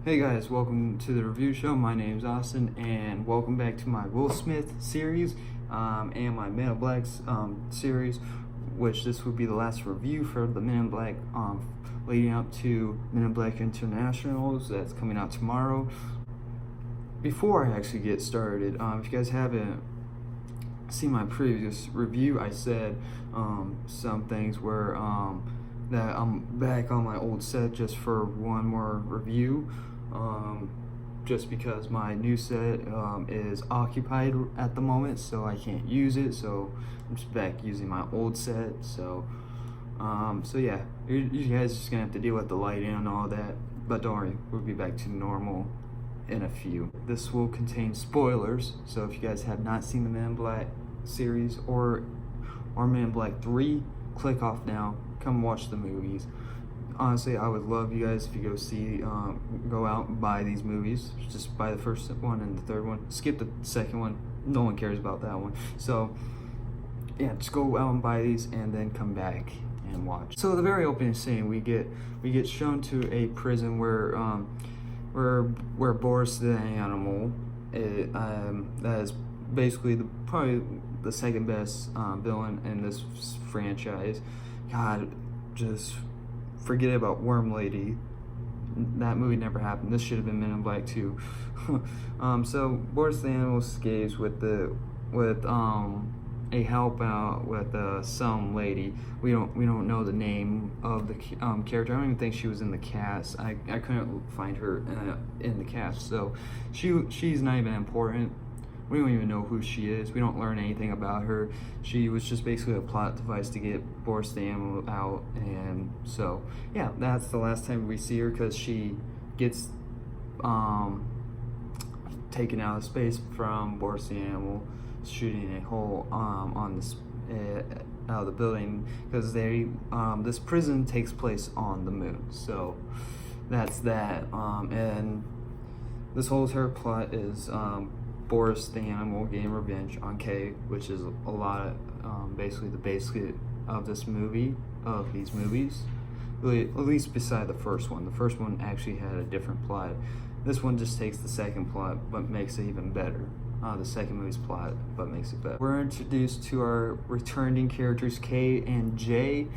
Hey guys, welcome to the review show. My name's Austin, and welcome back to my Will Smith series and my Men in Black series, which this would be the last review for the Men in Black leading up to Men in Black Internationals that's coming out tomorrow. Before I actually get started, if you guys haven't seen my previous review, I said some things where that I'm back on my old set just for one more review, just because my new set is occupied at the moment, so I can't use it, so I'm just back using my old set. So yeah, you guys are just gonna have to deal with the lighting and all that, but don't worry, we'll be back to normal in a few. This will contain spoilers, so if you guys have not seen the Men in Black series or Men in Black 3, click off now, come watch the movies. Honestly, I would love you guys if you go out and buy these movies. Just buy the first one and the third one. Skip the second one. No one cares about that one. So yeah, just go out and buy these and then come back and watch. So the very opening scene, we get shown to a prison where Boris the Animal, that is basically probably the second best villain in this franchise. God, just forget about Worm Lady. That movie never happened. This should have been Men in Black 2. So Boris the Animal escapes with a help out with some lady. We don't know the name of the character. I don't even think she was in the cast. I couldn't find her in the cast. So she's not even important. We don't even know who she is. We don't learn anything about her. She was just basically a plot device to get Boris the Animal out. And so, yeah, that's the last time we see her, because she gets taken out of space from Boris the Animal, shooting a hole on this out of the building, because this prison takes place on the moon. So that's that. And this whole entire plot is Boris the Animal getting revenge on K, which is a lot of basically the basic of these movies, really, at least beside the first one. The first one actually had a different plot. This one just takes the second plot but makes it even better. The second movie's plot but makes it better. We're introduced to our returning characters K and J.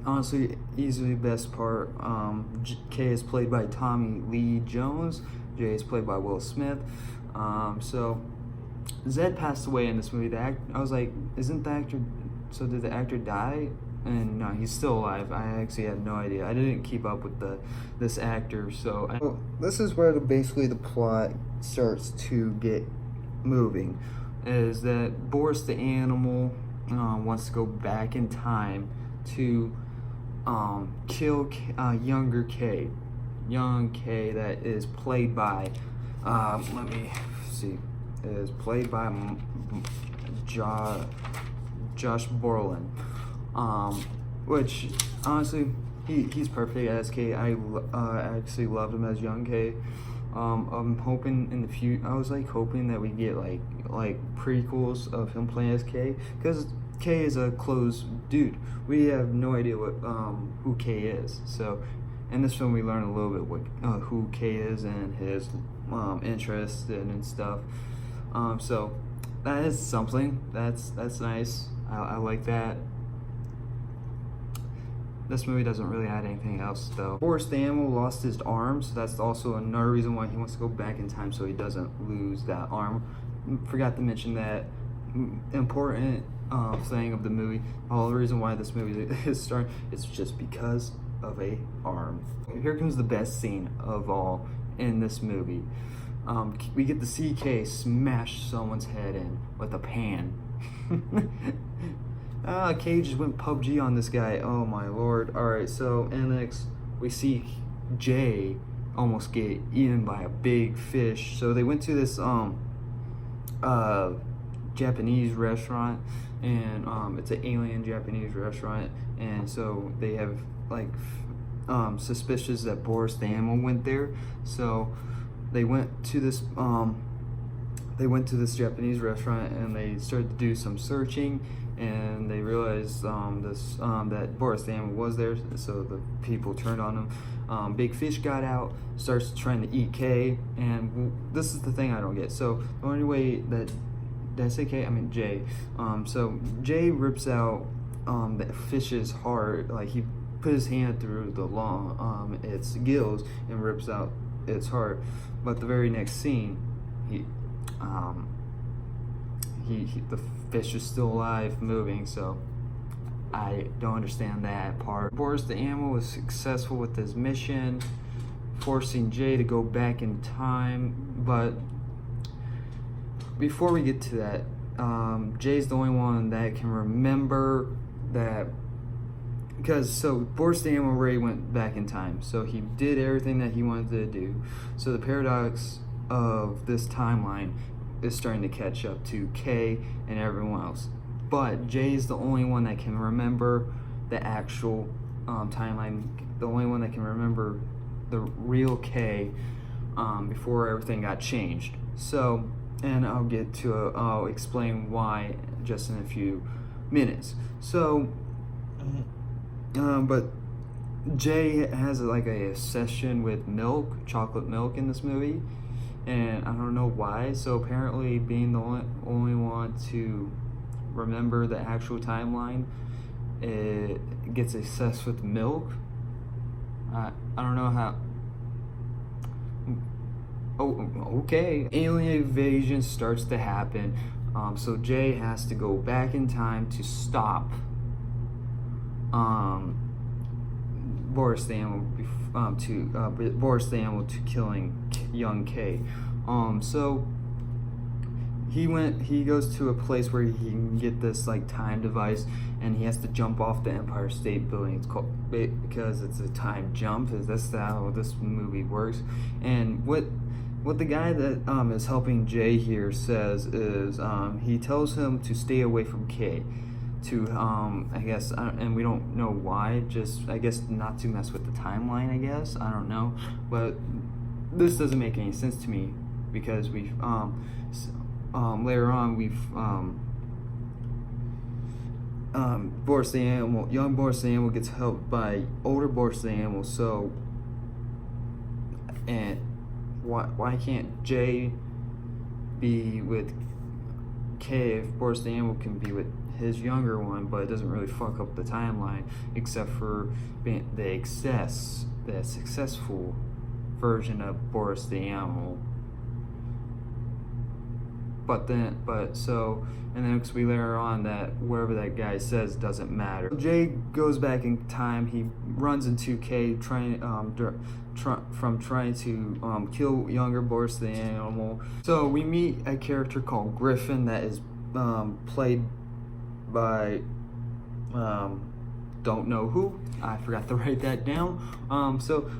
Honestly, easily the best part. K is played by Tommy Lee Jones. Jay is played by Will Smith. So Zed passed away in this movie. I was like, isn't the actor? So did the actor die? And no, he's still alive. I actually had no idea. I didn't keep up with this actor. So this is where basically the plot starts to get moving. Is that Boris the Animal wants to go back in time to kill younger K. Young K, that is played by let me see, is played by Josh Brolin, which honestly he's perfect as K. I actually loved him as young K. I'm hoping in the future, I was like hoping that we get like prequels of him playing as K, because K is a closed dude. We have no idea what who K is. So in this film, we learn a little bit what who K is and his interests and stuff. So that is something. That's nice. I like that. This movie doesn't really add anything else though. Boris the Animal lost his arm, so that's also another reason why he wants to go back in time, so he doesn't lose that arm. Forgot to mention that important thing of the movie. All the reason why this movie is starting is just because of a arm. Here comes the best scene of all in this movie. We get to see K smash someone's head in with a pan. K just went PUBG on this guy. Oh my lord. Alright, so next we see J almost get eaten by a big fish. So they went to this Japanese restaurant, and it's an alien Japanese restaurant, and so they have like suspicious that Boris the Animal went there. So they went to this Japanese restaurant and they started to do some searching, and they realized that Boris the Animal was there, so the people turned on him. Big Fish got out, starts trying to eat K, and this is the thing I don't get. So the only way that, did I say K? I mean Jay. So Jay rips out the fish's heart, like he put his hand through the its gills and rips out its heart. But the very next scene, the fish is still alive, moving. So I don't understand that part. Boris the animal was successful with his mission, forcing Jay to go back in time. But before we get to that, Jay's the only one that can remember that, because Boris the animal already went back in time, so he did everything that he wanted to do. So the paradox of this timeline is starting to catch up to K and everyone else. But Jay's the only one that can remember the actual timeline, the only one that can remember the real K before everything got changed. So, and I'll explain why just in a few minutes. So, but Jay has like a session with milk, chocolate milk in this movie, and I don't know why. So apparently being the only one to remember the actual timeline, it gets obsessed with milk. I don't know how. Oh, okay. Alien invasion starts to happen. So Jay has to go back in time to stop Boris the animal to killing young K. So he goes to a place where he can get this like time device, and he has to jump off the Empire State Building. It's called, because it's a time jump. That's how this movie works. And what the guy that is helping Jay here says is he tells him to stay away from K, to I guess, and we don't know why, just I guess not to mess with the timeline, I guess, I don't know. But this doesn't make any sense to me, because we've later on Boris the animal, young Boris the animal gets helped by older Boris the animal. So, and why can't Jay be with K if Boris the animal can be with his younger one, but it doesn't really fuck up the timeline, except for being the successful version of Boris the animal. And then because we later on that wherever that guy says doesn't matter. Jay goes back in time. He runs into K trying to kill younger Boris the animal. So we meet a character called Griffin that is played by don't know who. I forgot to write that down. So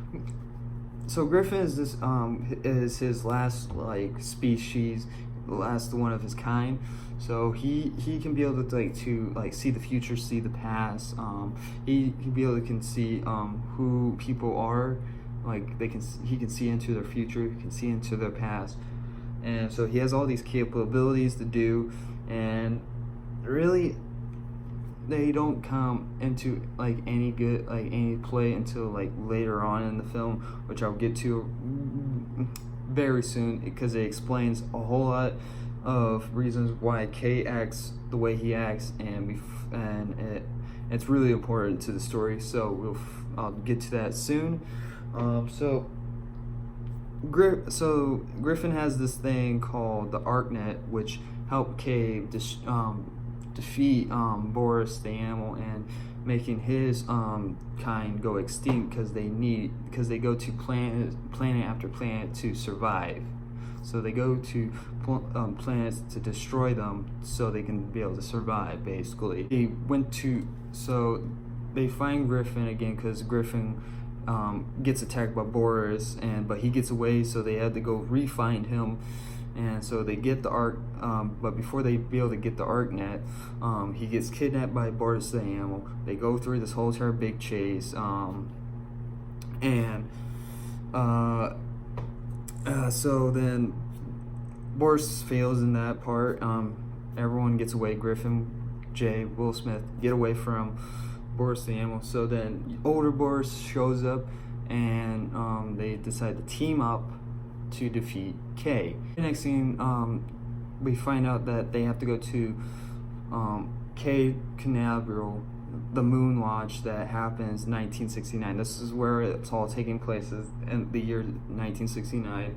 Griffin is this is his last like species, the last one of his kind. So he can be able to see the future, see the past. He can be able to see who people are. Like he can see into their future, he can see into their past, and so he has all these capabilities to do. And really, they don't come into any play until later on in the film, which I'll get to very soon, because it explains a whole lot of reasons why K acts the way he acts, and it's really important to the story. So I'll get to that soon. So Griffin has this thing called the ArcNet, which helped K defeat Boris the animal and making his kind go extinct, because they go to planet after planet to survive. So they go to planets to destroy them so they can be able to survive. Basically, they find Griffin again, because Griffin gets attacked by Boris, but he gets away, so they had to go re-find him. And so they get the but before they be able to get the ArcNet, he gets kidnapped by Boris the animal. They go through this whole entire big chase, so then Boris fails in that part. Everyone gets away. Griffin, Jay, Will Smith get away from Boris the animal. So then older Boris shows up, and they decide to team up to defeat K. The next scene, we find out that they have to go to K Canaveral, the moon launch that happens in 1969. This is where it's all taking place, is in the year 1969.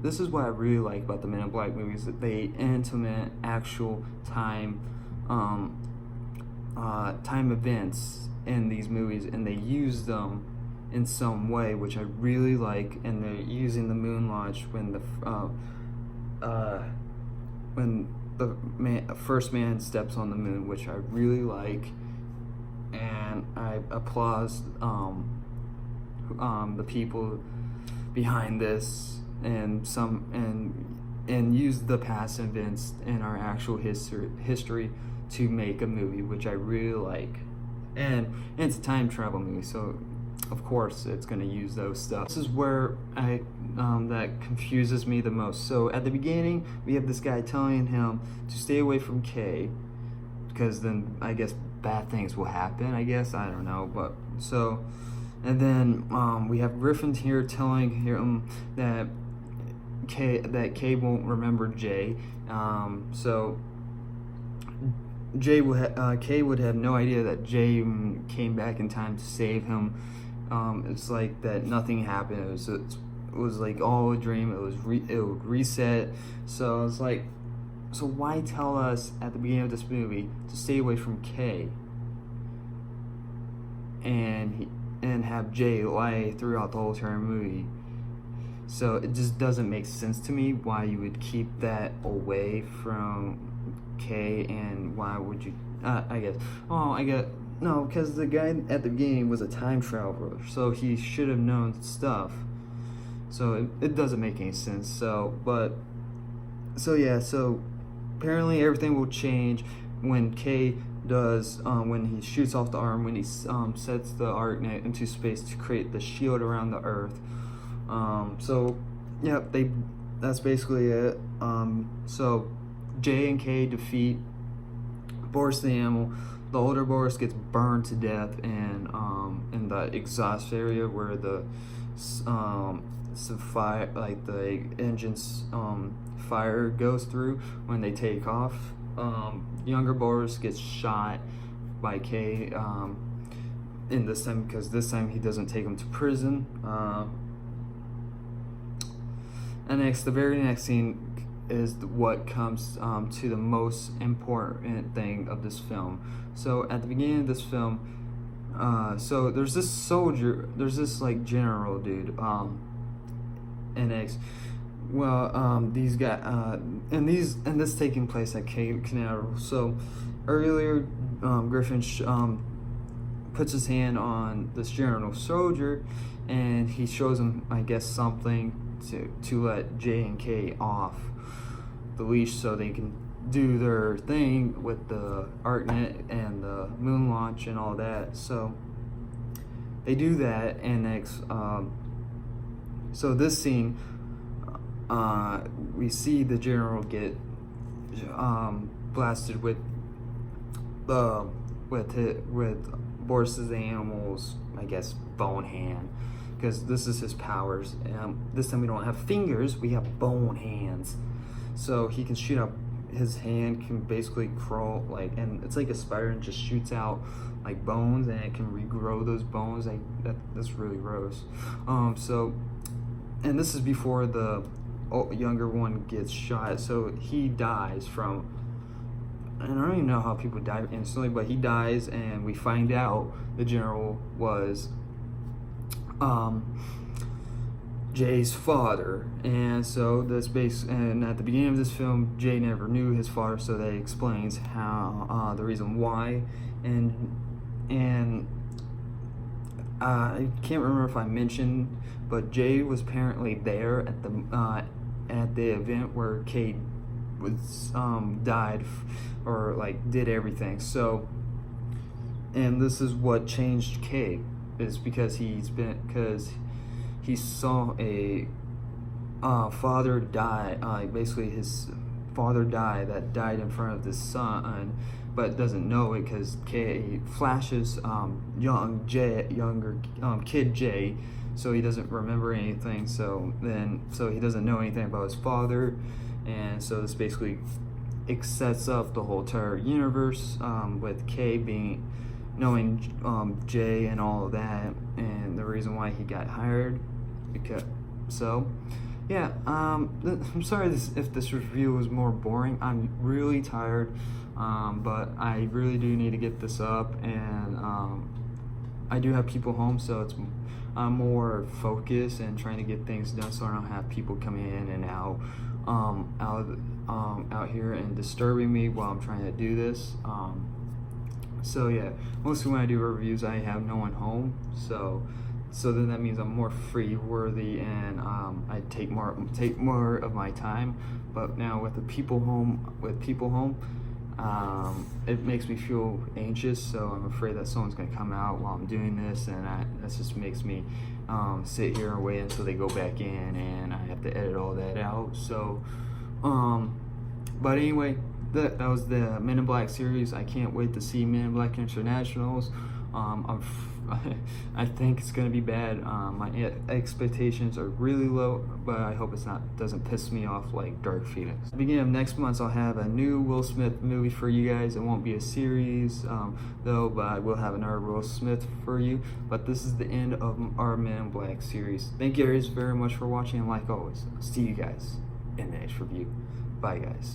This is what I really like about the Men in Black movies, that they implement actual time events in these movies, and they use them in some way, which I really like. And they're using the moon launch when the first man steps on the moon, which I really like, and I applaud the people behind this, and use the past events in our actual history to make a movie, which I really like. And it's a time travel movie, so of course it's going to use those stuff. This is where that confuses me the most. So at the beginning, we have this guy telling him to stay away from K, because then I guess bad things will happen, I don't know. But so, and then we have Griffin here telling him that K won't remember J. So K would have no idea that J came back in time to save him. It's like that nothing happened. It was like all a dream. It would reset. So it's like, so why tell us at the beginning of this movie to stay away from K, and have J lie throughout the whole entire movie? So it just doesn't make sense to me why you would keep that away from K, and why would you? No, because the guy at the beginning was a time traveler, so he should have known stuff. So it doesn't make any sense. So apparently everything will change when K does, when he shoots off the arm, when he sets the ArcNet into space to create the shield around the Earth. That's basically it. So J and K defeat Boris the animal. The older Boris gets burned to death in the exhaust area where the fire, like the engine's fire goes through when they take off. Younger Boris gets shot by K in this time, because this time he doesn't take him to prison. And the very next scene is what comes to the most important thing of this film. So at the beginning of this film, so there's this soldier, there's this like general dude, these guys, and this taking place at Canaveral. So earlier, Griffin puts his hand on this general soldier, and he shows him, I guess, something to let J and K off the leash so they can do their thing with the ArcNet and the moon launch and all that. So they do that, and so this scene, we see the general get blasted with Boris's animal's, I guess, bone hand, because this is his powers. This time we don't have fingers, we have bone hands. So he can shoot up, his hand can basically crawl, like, and it's like a spider, and just shoots out like bones, and it can regrow those bones. That's really gross. And this is before the younger one gets shot, so he dies from, and I don't even know how people die instantly, but he dies, and we find out the general was Jay's father. And so that's and at the beginning of this film, Jay never knew his father, so that explains how the reason why. And I can't remember if I mentioned, but Jay was apparently there at the event where Kate was died, or like did everything. So, and this is what changed Kate, is because he saw a father die, basically his father died in front of his son, but doesn't know it because K flashes younger kid J, so he doesn't remember anything. So he doesn't know anything about his father, and so this basically it sets up the whole entire universe, with K knowing J and all of that, and the reason why he got hired. Because yeah, I'm sorry if this review was more boring. I'm really tired, but I really do need to get this up, and I do have people home, so I'm more focused and trying to get things done, so I don't have people coming in and out here and disturbing me while I'm trying to do this. So yeah, mostly when I do reviews, I have no one home, so then that means I'm more free worthy, and I take more of my time. But now with people home, it makes me feel anxious, so I'm afraid that someone's gonna come out while I'm doing this, and that just makes me sit here and wait until they go back in, and I have to edit all that out. So but anyway, that was the Men in Black series. I can't wait to see Men in Black Internationals. I think it's gonna be bad. My expectations are really low, but I hope doesn't piss me off like Dark Phoenix. At the beginning of next month, I'll have a new Will Smith movie for you guys. It won't be a series though, but I will have another Will Smith for you. But this is the end of our Men in Black series. Thank you guys very much for watching, and like always, I'll see you guys in the next review. Bye guys.